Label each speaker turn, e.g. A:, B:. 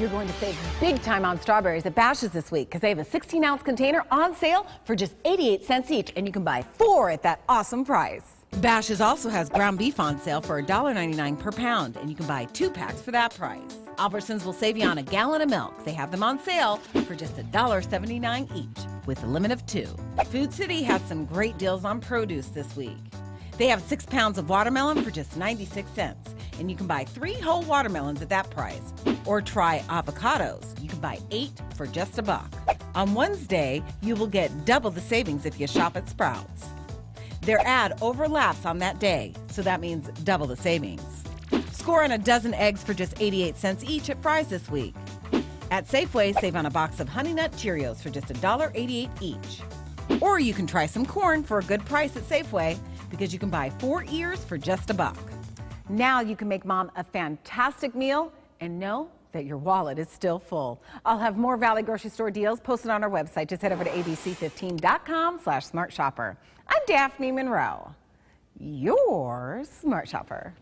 A: You're going to save big time on strawberries at Bash's this week because they have a 16-ounce container on sale for just 88 cents each, and you can buy 4 at that awesome price. Bash's also has ground beef on sale for $1.99 per pound, and you can buy 2 packs for that price. Albertsons will save you on a gallon of milk. They have them on sale for just $1.79 each, with a limit of 2. Food City has some great deals on produce this week. They have 6 pounds of watermelon for just 96 cents, and you can buy 3 whole watermelons at that price. Or try avocados. You can buy 8 for just $1. On Wednesday, you will get double the savings if you shop at Sprouts. Their ad overlaps on that day, so that means double the savings. Score on a dozen eggs for just 88 cents each at Fry's this week. At Safeway, save on a box of Honey Nut Cheerios for just $1.88 each. Or you can try some corn for a good price at Safeway because you can buy 4 ears for just $1. Now you can make Mom a fantastic meal and know that your wallet is still full. I'll have more Valley Grocery Store deals posted on our website. Just head over to abc15.com/smartshopper. I'm Daphne Monroe, your smart shopper.